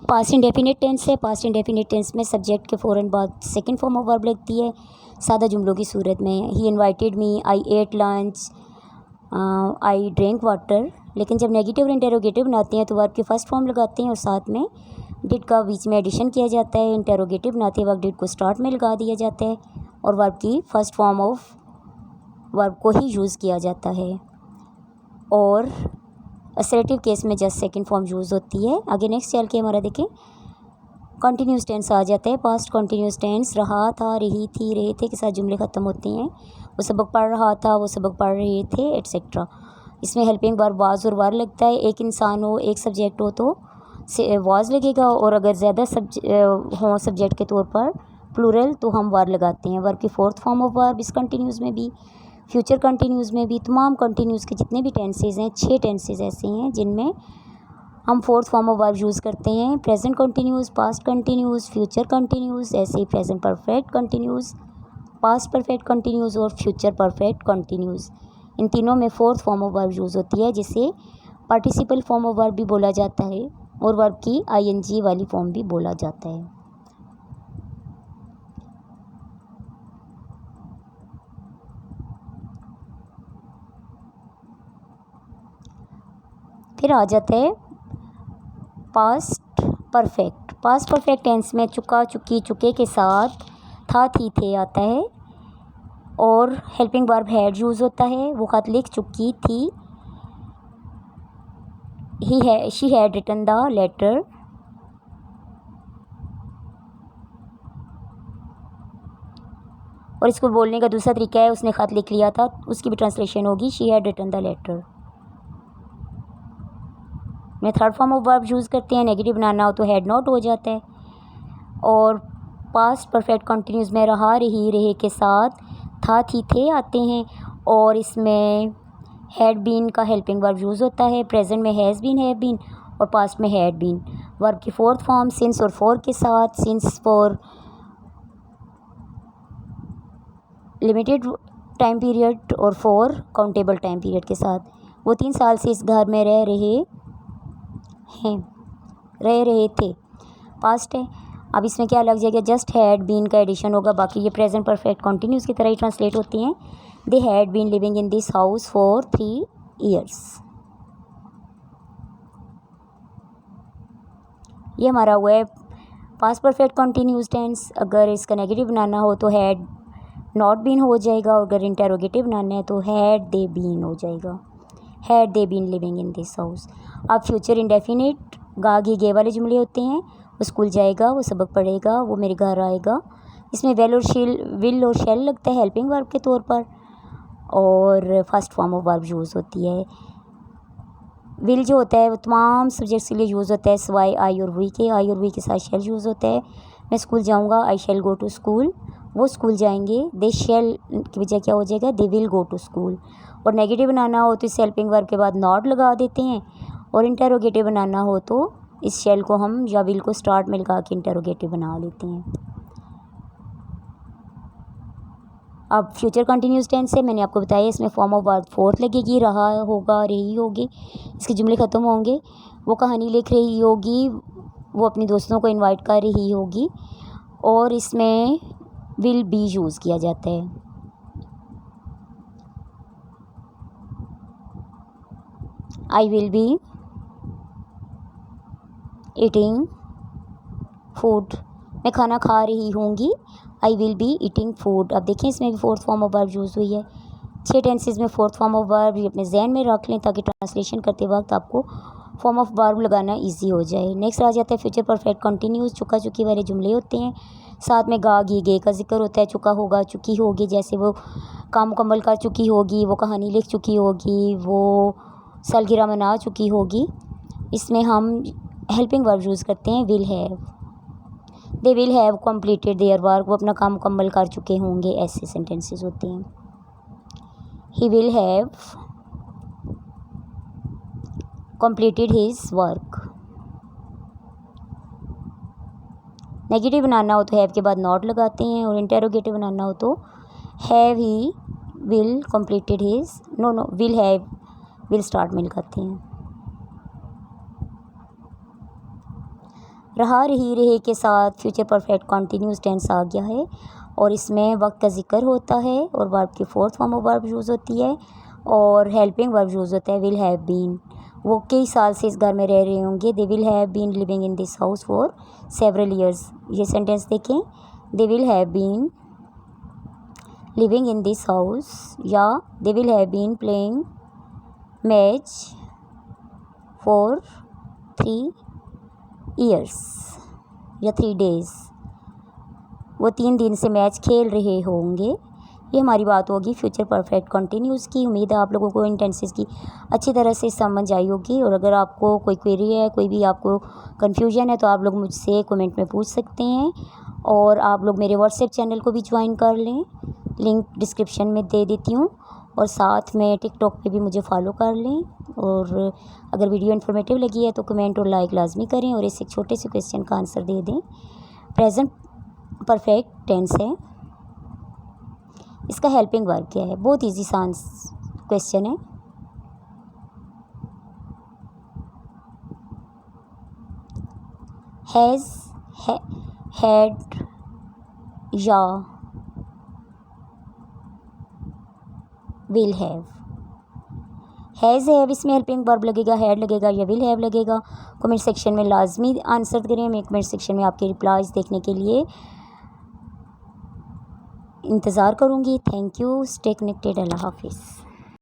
Past indefinite tense है। Past indefinite tense में subject के फ़ौरन बाद सेकंड फॉर्म ऑफ वर्ब लगती है सादा जुमलों की सूरत में। He invited me, I ate lunch, I drink water. लेकिन जब नेगेटिव और इंटेरोगेटिव बनाते हैं तो वर्ब के फर्स्ट फॉर्म लगाते हैं और साथ में डिड का बीच में एडिशन किया जाता है। इंटेरोगेटिव बनाते वक्त डिड को स्टार्ट में लगा दिया जाता है और वर्ब की फर्स्ट फॉर्म ऑफ वर्ब को ही यूज़ किया जाता है। और असर्टिव केस में जस्ट सेकंड फॉर्म यूज़ होती है। आगे नेक्स्ट चल के हमारा देखें कंटिन्यूस टेंस आ जाता है। पास्ट कंटिन्यूस टेंस रहा था, रही थी, रहे थे के साथ जुमले ख़त्म होते हैं। वो सबक पढ़ रहा था, वो सबक पढ़ रहे थे, एट्सेट्रा। इसमें हेल्पिंग वर्ब वाज और वर लगता है। एक इंसान हो, एक सब्जेक्ट हो तो वाज लगेगा और अगर ज़्यादा हो सब्जेक्ट के तौर पर प्लूरल तो हम वर लगाते हैं। वर्ब की फोर्थ फॉर्म ऑफ वर्ब इस कंटिन्यूस में भी, फ्यूचर कंटिन्यूस में भी, तमाम कंटिन्यूस के जितने भी टेंसेज हैं 6 टेंसेज ऐसे हैं जिनमें हम fourth form of verb use करते हैं। Present continuous, past continuous, future continuous, ऐसे ही present perfect continuous, past perfect continuous और फ्यूचर परफेक्ट कंटिन्यूस। इन तीनों में fourth form of verb use होती है जिसे पार्टिसिपल फॉर्म ऑफ वर्ब भी बोला जाता है और वर्ब की आईएनजी वाली फॉर्म भी बोला जाता है। फिर आ जाता है past perfect. Past perfect tense में चुका, चुकी, चुके के साथ था, थी, थे आता है और हेल्पिंग वर्ब हैड यूज़ होता है। वो खत लिख चुकी थी, she had written the letter. और इसको बोलने का दूसरा तरीका है उसने ख़त लिख लिया था, उसकी भी ट्रांसलेशन होगी she had written the letter. में third form of verb use करते हैं। नेगेटिव बनाना हो तो हैड नॉट हो जाता है। और पास्ट परफेक्ट कंटिन्यूस में रहा, रही, रहे के साथ था, थी, थे आते हैं और इसमें हैड बीन का हेल्पिंग वर्ब यूज़ होता है। प्रेजेंट में हैज़ बीन, हैव बीन और पास्ट में हैड बीन। वर्ब की फोर्थ फॉर्म सिंस और फॉर के साथ, since for limited time period और फॉर काउंटेबल टाइम पीरियड के साथ। वो 3 साल से इस घर में रह रहे थे, पास्ट है। अब इसमें क्या लग जाएगा, जस्ट हैड बीन का एडिशन होगा। बाकी ये प्रेजेंट परफेक्ट कंटिन्यूस की तरह ही ट्रांसलेट होती हैं। They had been living in this house for 3 years. ये हमारा हुआ है पास्ट परफेक्ट कंटिन्यूस टेंस। अगर इसका नेगेटिव बनाना हो तो हैड नॉट बीन हो जाएगा और अगर इंटेरोगेटिव बनाना है तो हैड दे बीन हो जाएगा, had they been living in this house. अब फ्यूचर इंडेफिनिट गा घी गे वाले जुमले होते हैं। वो स्कूल जाएगा, वो सबक पढ़ेगा, वो मेरे घर आएगा। इसमें विल और शेल लगता है हेल्पिंग वर्ब के तौर पर और first form of verb use होती है। विल जो होता है वो तमाम सब्जेक्ट्स के लिए यूज़ होता है सिवाय आई और वी के। आई और वी के साथ शेल यूज़ होता है। मैं स्कूल जाऊँगा, I shall go to school. वो स्कूल जाएंगे, दे शेल की वजह क्या हो जाएगा, they will go to school. और नेगेटिव बनाना हो तो इस हेल्पिंग वर्ब के बाद नॉट लगा देते हैं और इंटेरोगेटिव बनाना हो तो इस शेल को हम या विल को स्टार्ट में लगा के इंटेरोगेटिव बना लेते हैं। अब फ्यूचर कंटिन्यूस टेंस है, मैंने आपको बताया इसमें फॉर्म ऑफ वर्ब फोर्थ लगेगी, रहा होगा, रही होगी, इसके जुमले ख़त्म होंगे। वो कहानी लिख रही होगी, वो अपने दोस्तों को इनवाइट कर रही होगी और इसमें विल बी यूज़ किया जाता है। I will be eating food, मैं खाना खा रही होंगी, I will be eating food. अब देखें इसमें भी fourth form of verb use हुई है। 6 टेंसेज में फोर्थ फॉर्म ऑफ वर्ब ये अपने जहन में रख लें ताकि ट्रांसलेशन करते वक्त आपको फॉर्म ऑफ वर्ब लगाना इजी हो जाए। नेक्स्ट आ जाता है फ्यूचर परफेक्ट कंटिन्यूस। चुका चुकी वाले जुमले होते हैं, साथ में गा घी गे का जिक्र होता है। चुका होगा, चुकी होगी, जैसे वो काम मुकम्मल कर चुकी होगी, वो कहानी लिख चुकी होगी, वो सालगिरह मना चुकी होगी। इसमें हम हेल्पिंग वर्ब यूज़ करते हैं will have. They will have completed their work, वो अपना काम मुकम्मल कर चुके होंगे, ऐसे सेंटेंसेस होते हैं। He will have completed his work। Negative बनाना हो तो हैव के बाद नॉट लगाते हैं और इंटेरोगेटिव बनाना हो तो have he will completed his will have will start में लगाते हैं। रहा, रही, रहे के साथ फ्यूचर परफेक्ट कंटिन्यूस टेंस आ गया है और इसमें वक्त का जिक्र होता है और वर्ब की fourth form of verb use होती है और हेल्पिंग वर्ब यूज़ होता है विल हैव बीन। वो कई साल से इस घर में रह रहे होंगे। They will have been living in this house for several years. ये सेंटेंस देखें, they will have been living in this house या they will have been playing match for 3 years या 3 डेज़। वो 3 दिन से मैच खेल रहे होंगे। ये हमारी बात होगी फ्यूचर परफेक्ट कंटिन्यूस की। उम्मीद है आप लोगों को इन टेंसेस की अच्छी तरह से समझ आई होगी और अगर आपको कोई क्वेरी है, कोई भी आपको कन्फ्यूजन है तो आप लोग मुझसे कमेंट में पूछ सकते हैं और आप लोग मेरे व्हाट्सएप चैनल को भी ज्वाइन कर लें, लिंक डिस्क्रिप्शन में दे देती हूँ और साथ में टिकटॉक पे भी मुझे फॉलो कर लें। और अगर वीडियो इन्फॉर्मेटिव लगी है तो कमेंट और लाइक लाजमी करें और इस एक छोटे से क्वेश्चन का आंसर दे दें। प्रेजेंट परफेक्ट टेंस है, इसका हेल्पिंग वर्ब क्या है? बहुत ईजी सा क्वेश्चन है। हैज़, हैड या विल हैव। हैज़ हैव इसमें हेल्पिंग वर्ब लगेगा, हैड लगेगा या विल हैव लगेगा। कमेंट सेक्शन में लाजमी आंसर करें। मैं कमेंट सेक्शन में आपके रिप्लाईज देखने के लिए इंतज़ार करूँगी। Thank you. Stay connected. अल्लाह हाफिज़।